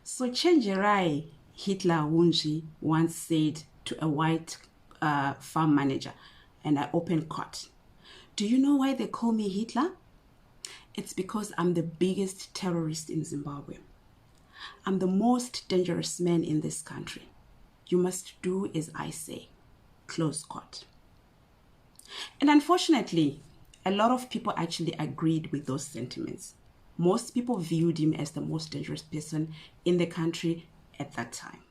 So Chenjerai Hitler Hunzvi once said to a white farm manager, and I open court, "Do you know why they call me Hitler? It's because I'm the biggest terrorist in Zimbabwe. I'm the most dangerous man in this country. You must do as I say." Close quote. And unfortunately, a lot of people actually agreed with those sentiments. Most people viewed him as the most dangerous person in the country at that time.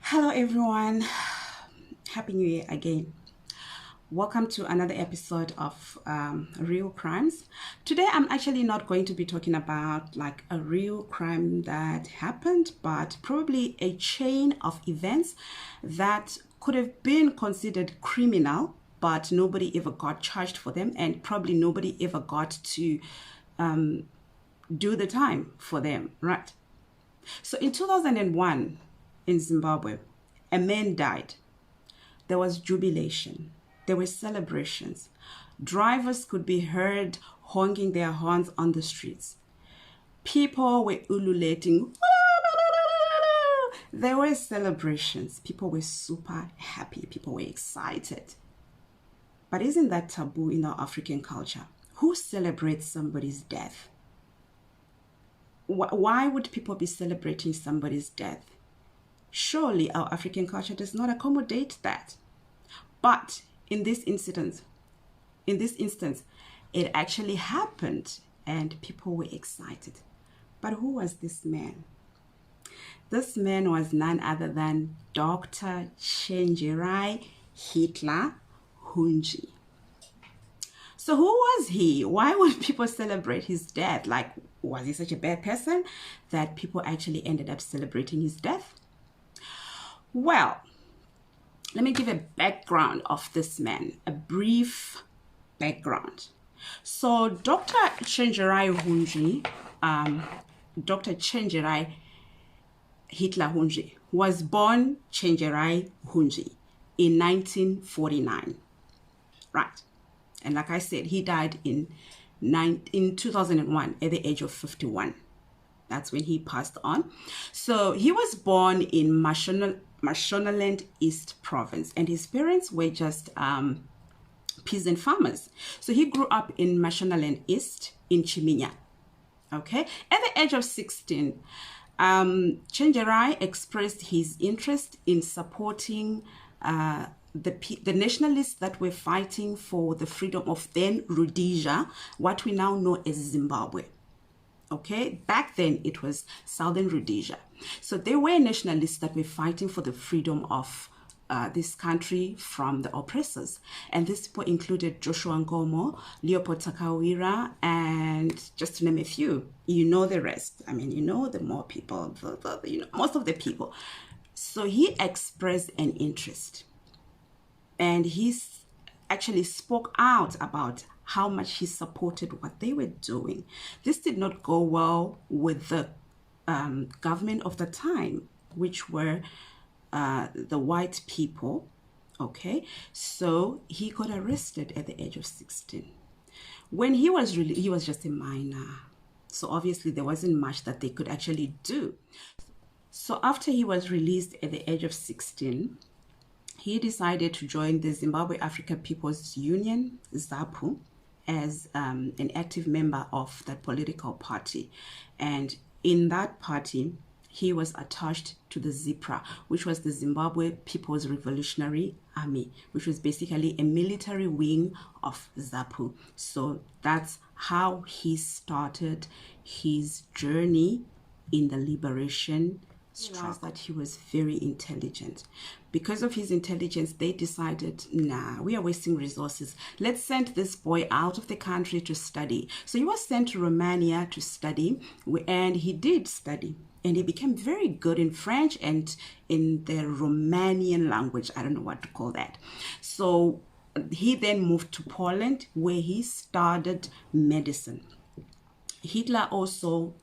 Hello everyone, Happy New Year again. Welcome to another episode of Real Crimes. Today I'm actually not going to be talking about like a real crime that happened, but probably a chain of events that could have been considered criminal, but nobody ever got charged for them, and probably nobody ever got to do the time for them, right? So in 2001 in Zimbabwe, a man died. There was jubilation. There were celebrations. Drivers could be heard honking their horns on the streets. People were ululating. There were celebrations. People were super happy. People were excited. But isn't that taboo in our African culture? Who celebrates somebody's death? Why would people be celebrating somebody's death? Surely our African culture does not accommodate that. But in this instance, it actually happened and people were excited. But who was this man? This man was none other than Dr. Chenjerai Hitler Hunzvi. So who was he? Why would people celebrate his death? Like, was he such a bad person that people actually ended up celebrating his death? Well, let me give a background of this man, a brief background. So Dr. Chenjerai Hunzvi, Dr. Chenjerai Hitler Hunzvi was born Chenjerai Hunzvi in 1949, right? And like I said, he died in 2001 at the age of 51. That's when he passed on. So he was born in Mashonaland East Province, and his parents were just peasant farmers. So he grew up in Mashonaland East in Chiminya. Okay, at the age of 16, Chenjerai expressed his interest in supporting the nationalists that were fighting for the freedom of then Rhodesia, what we now know as Zimbabwe. Okay, back then it was Southern Rhodesia. So there were nationalists that were fighting for the freedom of this country from the oppressors. And these people included Joshua Nkomo, Leopold Takawira, and just to name a few. You know the rest. I mean, you know the more people, most of the people. So he expressed an interest. And he actually spoke out about how much he supported what they were doing. This did not go well with the government of the time, which were the white people. Okay, so he got arrested at the age of 16. When he was he was just a minor. So obviously there wasn't much that they could actually do. So after he was released at the age of 16, he decided to join the Zimbabwe African People's Union, ZAPU, as an active member of that political party. And in that party, he was attached to the ZIPRA, which was the Zimbabwe People's Revolutionary Army, which was basically a military wing of ZAPU. So that's how he started his journey in the liberation struggle. That he was very intelligent. Because of his intelligence, they decided, nah, we are wasting resources. Let's send this boy out of the country to study. So he was sent to Romania to study, and he did study. And he became very good in French and in the Romanian language. I don't know what to call that. So he then moved to Poland, where he studied medicine. Hitler also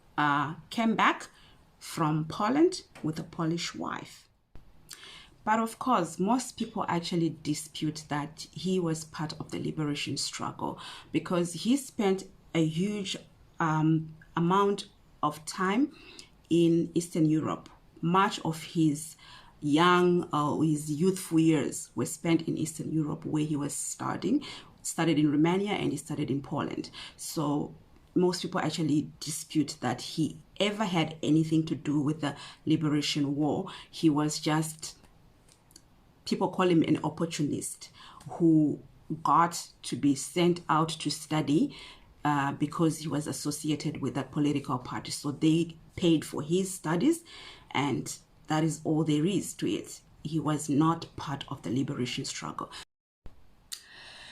came back from Poland with a Polish wife. But of course, most people actually dispute that he was part of the liberation struggle, because he spent a huge amount of time in Eastern Europe. Much of his his youthful years were spent in Eastern Europe, where he was studied in Romania, and he studied in Poland. So most people actually dispute that he ever had anything to do with the liberation war. He was just, people call him an opportunist who got to be sent out to study because he was associated with that political party. So they paid for his studies, and that is all there is to it. He was not part of the liberation struggle.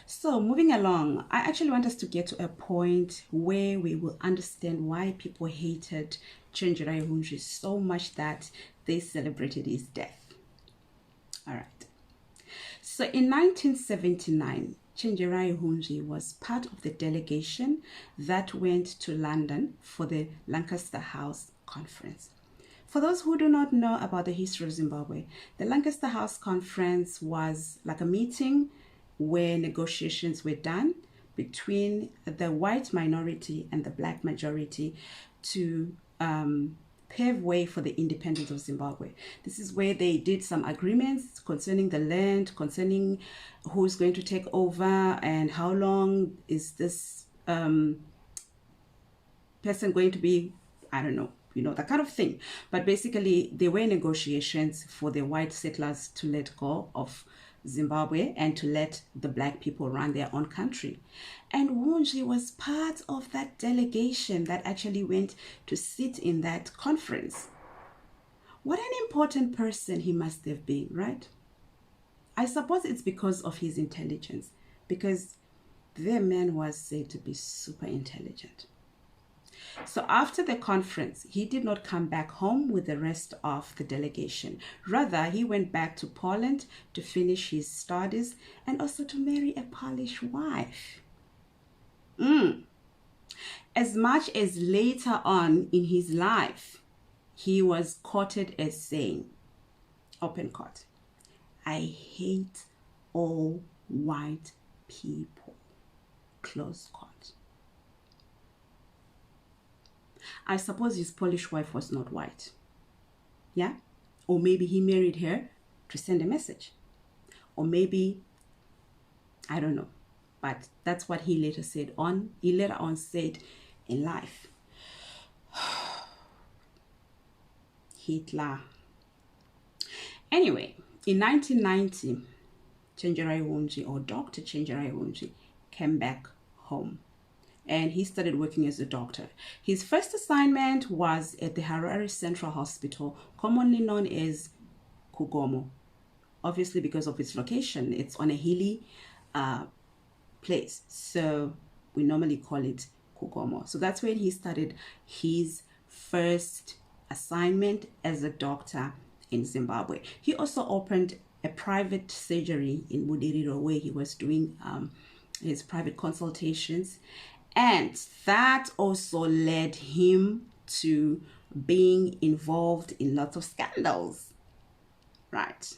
So moving along, I actually want us to get to a point where we will understand why people hated Chenjerai Hunzvi so much that they celebrated his death. All right. So in 1979, Chenjerai Hunzvi was part of the delegation that went to London for the Lancaster House Conference. For those who do not know about the history of Zimbabwe, the Lancaster House Conference was like a meeting where negotiations were done between the white minority and the black majority to pave way for the independence of Zimbabwe. This is where they did some agreements concerning the land, concerning who's going to take over and how long is this person going to be, I don't know, that kind of thing. But basically, there were negotiations for the white settlers to let go of Zimbabwe and to let the black people run their own country. And Hunzvi was part of that delegation that actually went to sit in that conference. What an important person he must have been, right? I suppose it's because of his intelligence, because the man was said to be super intelligent. So after the conference, he did not come back home with the rest of the delegation. Rather, he went back to Poland to finish his studies and also to marry a Polish wife. As much as later on in his life, he was quoted as saying, open quote, "I hate all white people," close quote. I suppose his Polish wife was not white. Yeah? Or maybe he married her to send a message. Or maybe, I don't know. But that's what he later said on. He later on said in life. Hitler. Anyway, in 1990, Chenjerai Hunzvi, or Dr. Chenjerai Hunzvi, came back home. And he started working as a doctor. His first assignment was at the Harare Central Hospital, commonly known as Kugomo. Obviously, because of its location, it's on a hilly place. So we normally call it Kugomo. So that's when he started his first assignment as a doctor in Zimbabwe. He also opened a private surgery in Budiriro, where he was doing his private consultations. And that also led him to being involved in lots of scandals. Right.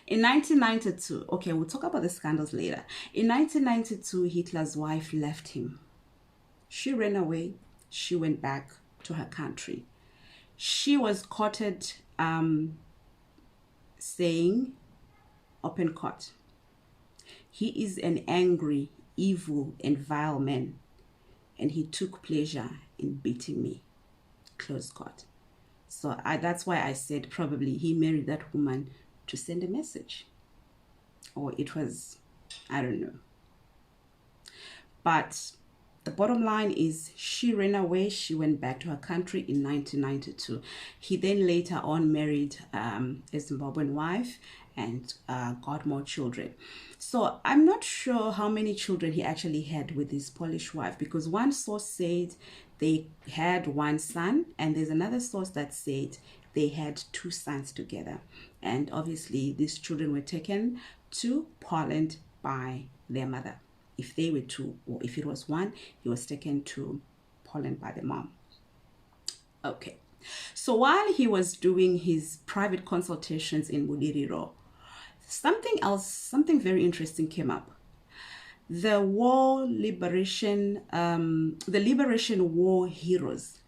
In 1992, okay, we'll talk about the scandals later. In 1992, Hitler's wife left him. She ran away. She went back to her country. She was quoted saying, open quote, "He is an angry, evil, and vile man, and he took pleasure in beating me," close quote. So that's why I said probably he married that woman to send a message. Or it was, I don't know. But the bottom line is she ran away. She went back to her country in 1992. He then later on married a Zimbabwean wife and got more children. So I'm not sure how many children he actually had with his Polish wife, because one source said they had one son, and there's another source that said they had two sons together. And obviously these children were taken to Poland by their mother. If they were two, or if it was one, he was taken to Poland by the mom. Okay. So while he was doing his private consultations in Budiriro, something very interesting came up. The Liberation War heroes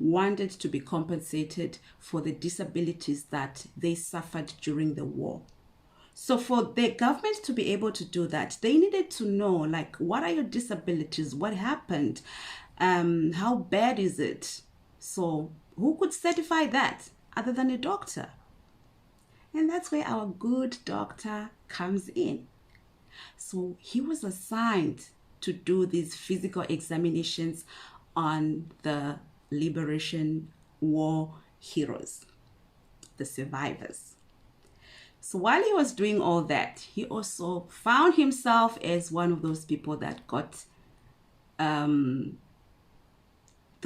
wanted to be compensated for the disabilities that they suffered during the war. So for the government to be able to do that, they needed to know, like, what are your disabilities? What happened? How bad is it? So who could certify that other than a doctor? And that's where our good doctor comes in. So he was assigned to do these physical examinations on the Liberation War heroes, the survivors. So while he was doing all that, he also found himself as one of those people that got the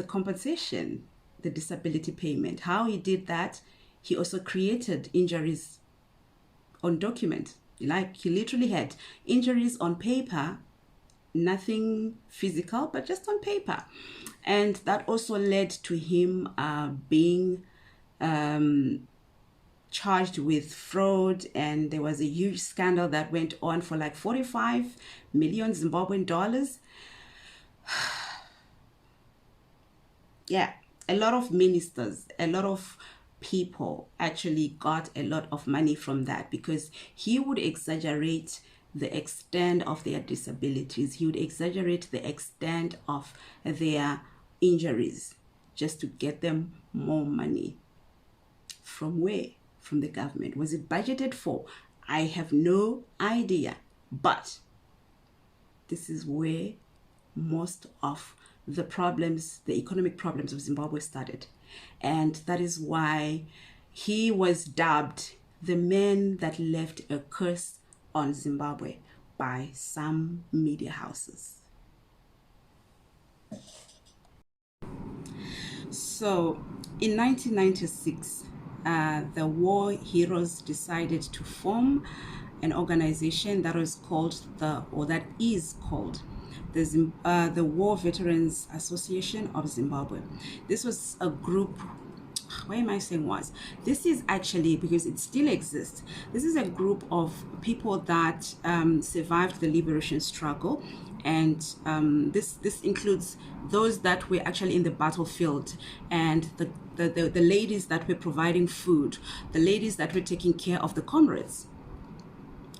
compensation, the disability payment. How he did that, he also created injuries on document. Like, he literally had injuries on paper, nothing physical, but just on paper. And that also led to him being charged with fraud, and there was a huge scandal that went on for like 45 million Zimbabwean dollars. Yeah, a lot of ministers, a lot of people actually got a lot of money from that, because he would exaggerate the extent of their disabilities. He would exaggerate the extent of their injuries just to get them more money. From where? From the government. Was it budgeted for? I have no idea. But this is where most of the problems, the economic problems of Zimbabwe started. And that is why he was dubbed the man that left a curse on Zimbabwe by some media houses. So in 1996, the war heroes decided to form an organization that was called the War Veterans Association of Zimbabwe. This was a group. Why am I saying was? This is actually, because it still exists, this is a group of people that survived the liberation struggle. And this includes those that were actually in the battlefield, and the ladies that were providing food, the ladies that were taking care of the comrades.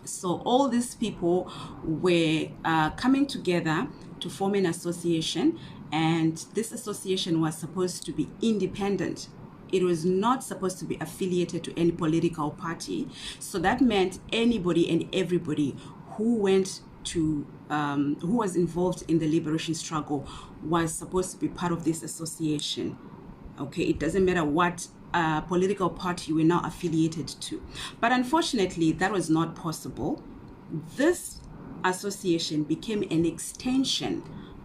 So all these people were coming together to form an association, and this association was supposed to be independent. It was not supposed to be affiliated to any political party. So that meant anybody and everybody who went to who was involved in the liberation struggle was supposed to be part of this association. Okay, it doesn't matter what political party you were now affiliated to. But unfortunately, that was not possible. This association became an extension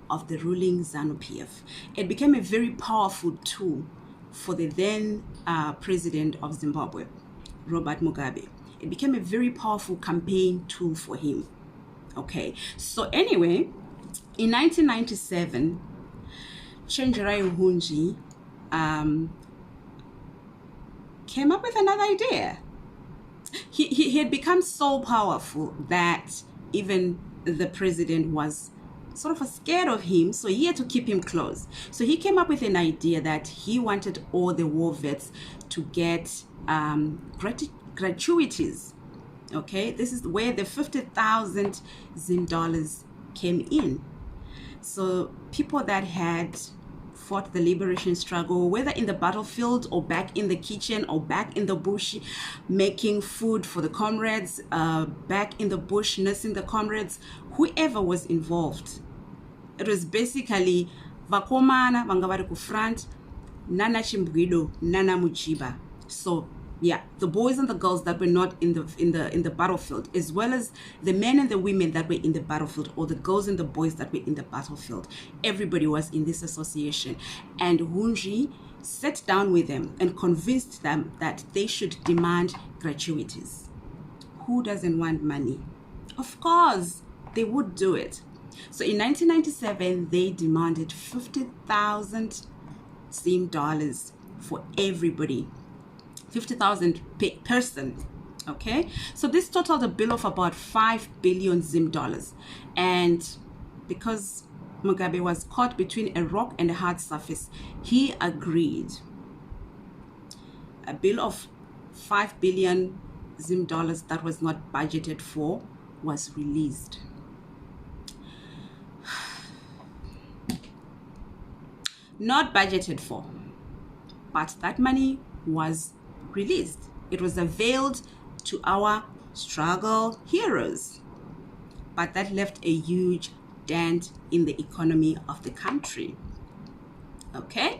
of the ruling ZANU-PF. It became a very powerful tool for the then president of Zimbabwe, Robert Mugabe. It became a very powerful campaign tool for him. Okay, so anyway, in 1997, Chenjerai Hunzvi came up with another idea. He had become so powerful that even the president was sort of scared of him, so he had to keep him close. So he came up with an idea that he wanted all the war vets to get gratuities. Okay, this is where the 50,000 Zim dollars came in. So people that had fought the liberation struggle, whether in the battlefield or back in the kitchen or back in the bush making food for the comrades, back in the bush nursing the comrades, whoever was involved. It was basically vakomana vanga vari ku front, nana chimbwido, nana muchiba. So yeah, the boys and the girls that were not in the battlefield, as well as the men and the women that were in the battlefield, or the girls and the boys that were in the battlefield, everybody was in this association. And Hunzvi sat down with them and convinced them that they should demand gratuities. Who doesn't want money? Of course, they would do it. So in 1997, they demanded 50,000 Zim dollars for everybody. 50,000 per person. Okay, so this totaled a bill of about 5 billion Zim dollars. And because Mugabe was caught between a rock and a hard surface. He agreed. A bill of 5 billion Zim dollars that was not budgeted for was released. Not budgeted for, but that money was released. It was availed to our struggle heroes, but that left a huge dent in the economy of the country. Okay,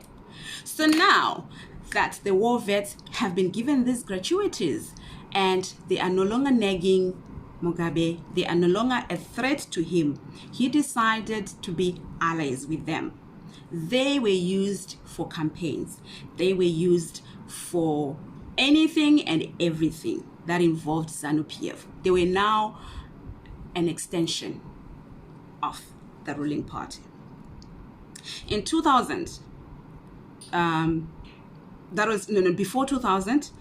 so now that the war vets have been given these gratuities and they are no longer nagging Mugabe, they are no longer a threat to him, he decided to be allies with them. They were used for campaigns. They were used for anything and everything that involved ZANU-PF. They were now an extension of the ruling party. In 2000, before 2000,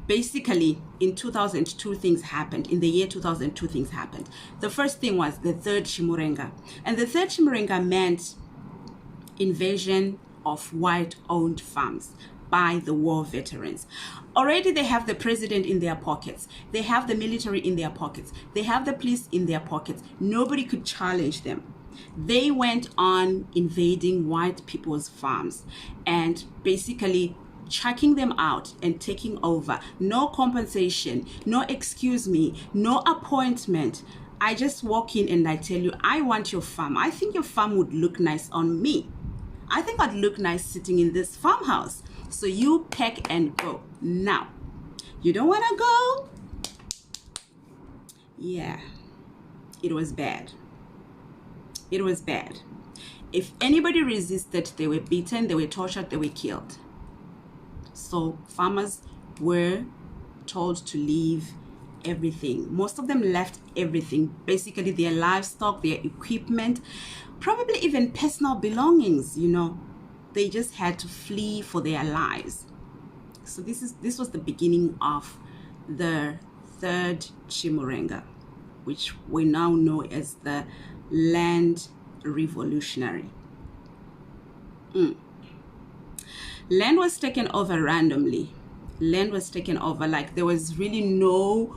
basically in 2002 things happened. In the year 2002 things happened. The first thing was the third Chimurenga. And the third Chimurenga meant invasion of white-owned farms by the war veterans. Already they have the president in their pockets. They have the military in their pockets. They have the police in their pockets. Nobody could challenge them. They went on invading white people's farms and basically chucking them out and taking over. No compensation, no excuse me, no appointment. I just walk in and I tell you, I want your farm. I think your farm would look nice on me. I think I'd look nice sitting in this farmhouse. So you pack and go. Now, you don't want to go? Yeah, it was bad. It was bad. If anybody resisted, they were beaten, they were tortured, they were killed. So farmers were told to leave everything. Most of them left everything, basically their livestock, their equipment, probably even personal belongings, you know. They just had to flee for their lives. So this was the beginning of the third Chimurenga, which we now know as the Land Revolutionary. Land was taken over randomly. Land was taken over like there was really no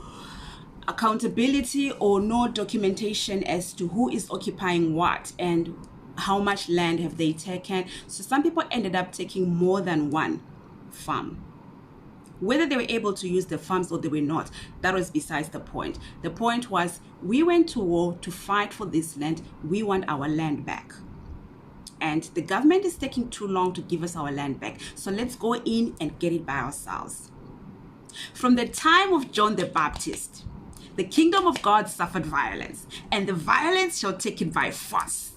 accountability or no documentation as to who is occupying what and how much land have they taken. So some people ended up taking more than one farm. Whether they were able to use the farms or they were not, that was besides the point. The point was, we went to war to fight for this land. We want our land back. And the government is taking too long to give us our land back. So let's go in and get it by ourselves. From the time of John the Baptist, the kingdom of God suffered violence, and the violence shall take it by force.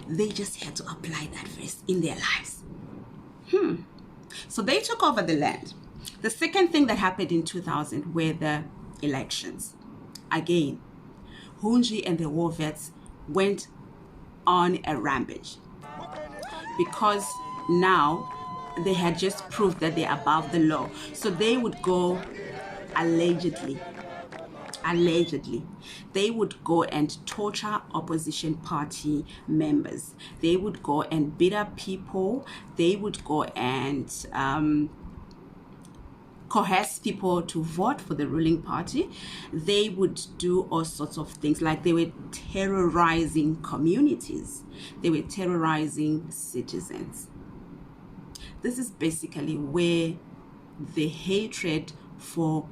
They just had to apply that verse in their lives. So they took over the land. The second thing that happened in 2000 were the elections. Again, Hunzvi and the war vets went on a rampage because now they had just proved that they're above the law. So they would go allegedly, they would go and torture opposition party members. They would go and beat up people. They would go and coerce people to vote for the ruling party. They would do all sorts of things, like they were terrorizing communities. They were terrorizing citizens. This is basically where the hatred for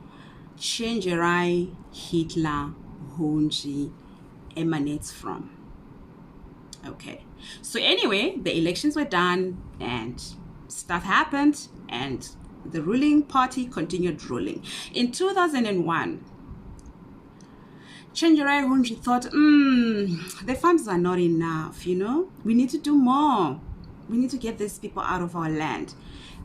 Chenjerai, Hitler, Hunzvi emanates from. Okay, so anyway, the elections were done and stuff happened and the ruling party continued ruling. In 2001, Chenjerai Hunzvi thought, the farms are not enough, you know, we need to do more. We need to get these people out of our land.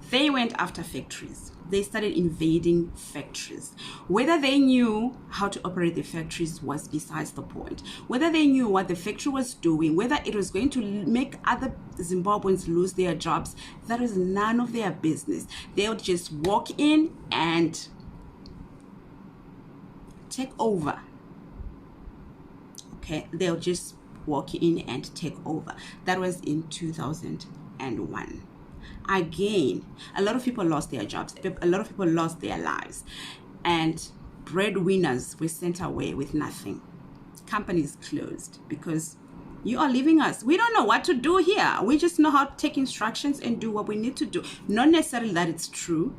They went after factories. They started invading factories. Whether they knew how to operate the factories was besides the point. Whether they knew what the factory was doing, whether it was going to make other Zimbabweans lose their jobs, that was none of their business. They would just walk in and take over. Okay, they'll just walk in and take over. That was in 2001. Again, a lot of people lost their jobs. A lot of people lost their lives. And breadwinners were sent away with nothing. Companies closed because you are leaving us. We don't know what to do here. We just know how to take instructions and do what we need to do. Not necessarily that it's true,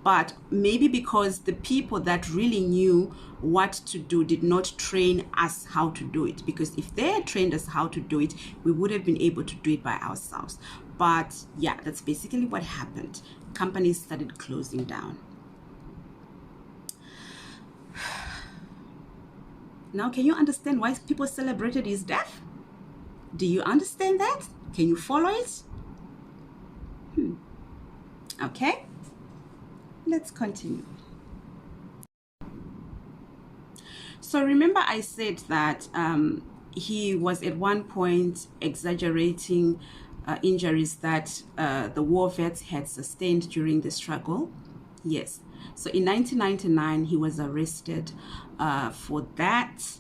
but maybe because the people that really knew what to do did not train us how to do it. Because if they had trained us how to do it, we would have been able to do it by ourselves. But yeah, that's basically what happened. Companies started closing down. Now, can you understand why people celebrated his death? Do you understand that? Can you follow it? Okay, let's continue. So remember I said that he was at one point exaggerating injuries that the war vets had sustained during the struggle. Yes. So in 1999, he was arrested for that.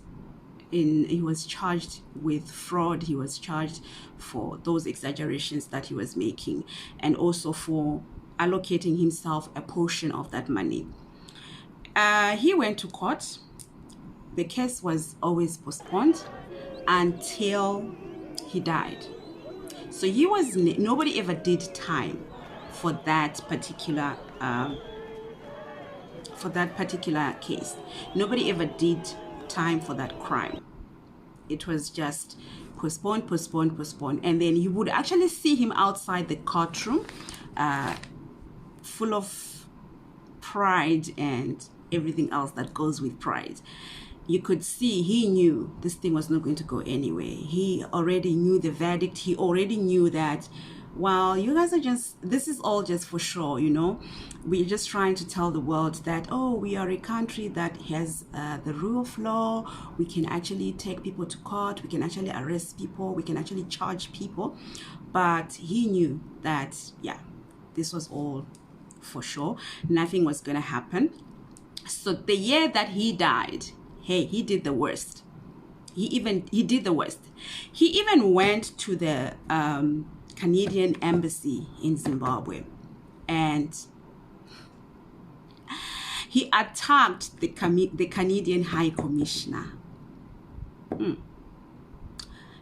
He was charged with fraud. He was charged for those exaggerations that he was making, and also for allocating himself a portion of that money. He went to court. The case was always postponed until he died. So he was nobody ever did time for that particular case. Nobody ever did time for that crime. It was just postponed, and then you would actually see him outside the courtroom, full of pride and everything else that goes with pride. You could see he knew this thing was not going to go anywhere. He already knew the verdict. He already knew that, well, you guys are this is all just for show, you know. We're just trying to tell the world that, oh, we are a country that has the rule of law. We can actually take people to court. We can actually arrest people. We can actually charge people. But he knew that, yeah, this was all for sure. Nothing was going to happen. So the year that he died, hey, he did the worst. He did the worst. He even went to the Canadian embassy in Zimbabwe, and he attacked the Canadian High Commissioner.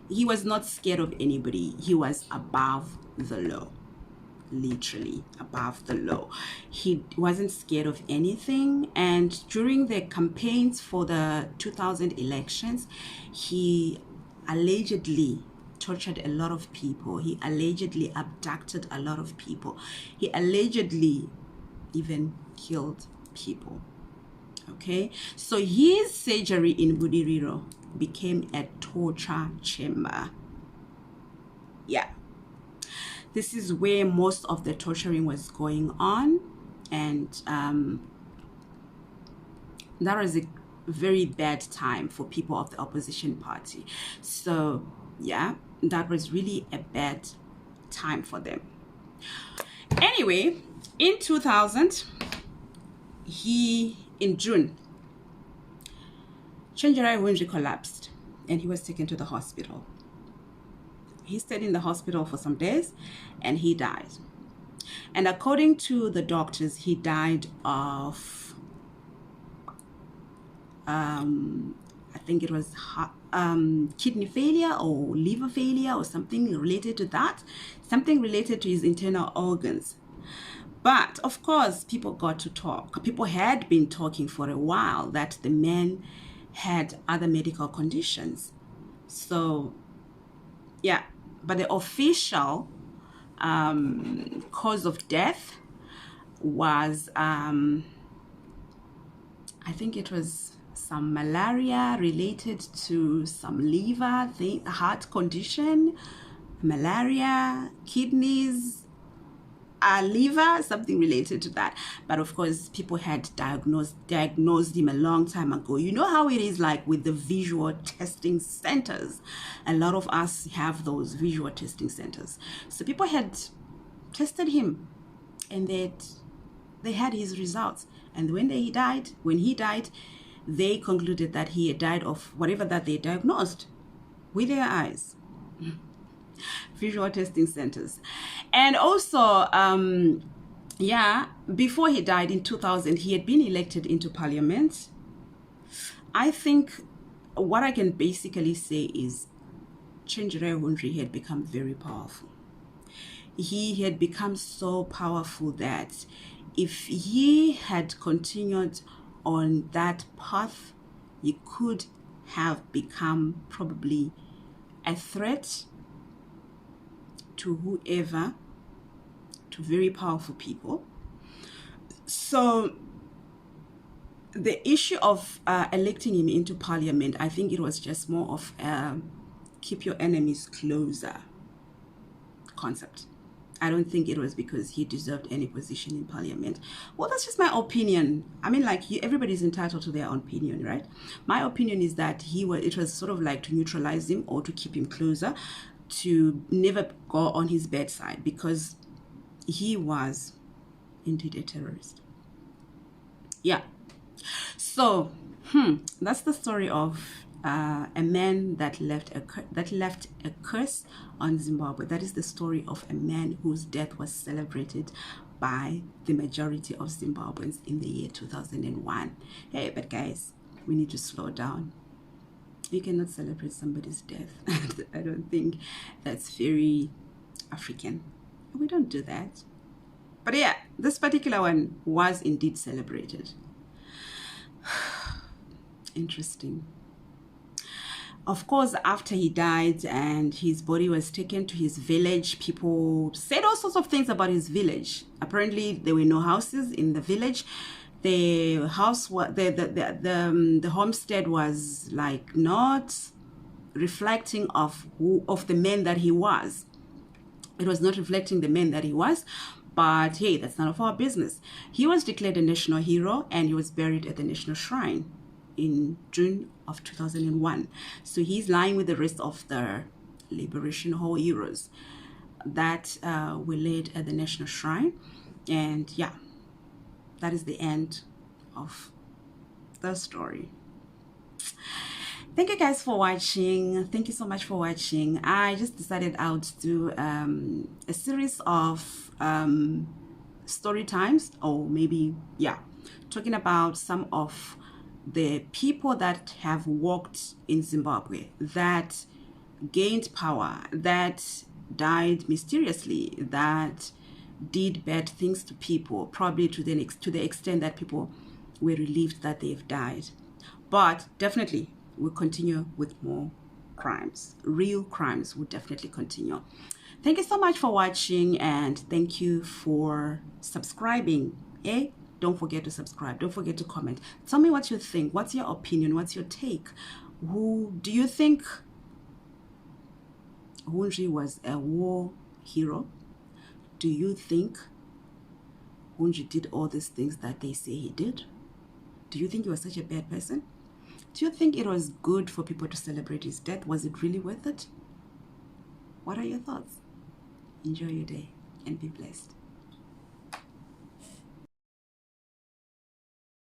He was not scared of anybody. He was above the law, literally above the law. He wasn't scared of anything. And during the campaigns for the 2000 elections, he allegedly tortured a lot of people. He allegedly abducted a lot of people. He allegedly even killed people. Okay, so his surgery in Budiriro became a torture chamber. Yeah, this is where most of the torturing was going on, and that was a very bad time for people of the opposition party. So yeah, that was really a bad time for them. Anyway, in 2000, in June, Chenjerai Hunzvi collapsed and he was taken to the hospital. He stayed in the hospital for some days and he died. And according to the doctors, he died of, I think it was kidney failure or liver failure or something related to that, something related to his internal organs. But of course, people got to talk. People had been talking for a while that the man had other medical conditions. So yeah, but the official cause of death was, I think it was some malaria related to some liver thing, heart condition, malaria, kidneys, liver, something related to that. But of course, people had diagnosed him a long time ago. You know how it is like with the visual testing centers. A lot of us have those visual testing centers. So people had tested him and they had his results. And when he died, they concluded that he had died of whatever that they diagnosed. with their eyes. Visual testing centers. And also, yeah, before he died in 2000, he had been elected into parliament. I think what I can basically say is Chenjerai Hunzvi had become very powerful. He had become so powerful that if he had continued on that path, he could have become probably a threat to whoever, to very powerful people. So the issue of electing him into parliament, I think it was just more of keep your enemies closer concept. I don't think it was because he deserved any position in parliament. Well, that's just my opinion. I mean, like, everybody's entitled to their own opinion, right? My opinion is that it was sort of like to neutralize him or to keep him closer, to never go on his bedside, because he was indeed a terrorist. Yeah. So, that's the story of a man that left a curse on Zimbabwe. That is the story of a man whose death was celebrated by the majority of Zimbabweans in the year 2001. Hey, but guys, we need to slow down. You cannot celebrate somebody's death. I don't think that's very African. We don't do that. But yeah, this particular one was indeed celebrated. Interesting. Of course, after he died and his body was taken to his village, people said all sorts of things about his village. Apparently, there were no houses in the village. The house, the homestead was like not reflecting of the man that he was. It was not reflecting the man that he was. But hey, that's none of our business. He was declared a national hero and he was buried at the National Shrine in June of 2001. So he's lying with the rest of the Liberation Hall heroes that were laid at the National Shrine. And yeah, that is the end of the story. Thank you guys for watching. Thank you so much for watching. I just decided I would do a series of story times, or maybe, yeah, talking about some of the people that have walked in Zimbabwe, that gained power, that died mysteriously, that did bad things to people, probably to the extent that people were relieved that they've died. But definitely we'll continue with more crimes. Real crimes will definitely continue. Thank you so much for watching, and thank you for subscribing. Don't forget to subscribe. Don't forget to comment. Tell me what you think. What's your opinion? What's your take? Who do you think Hunzvi was a war hero? Do you think Hunzvi did all these things that they say he did? Do you think he was such a bad person? Do you think it was good for people to celebrate his death? Was it really worth it? What are your thoughts? Enjoy your day and be blessed.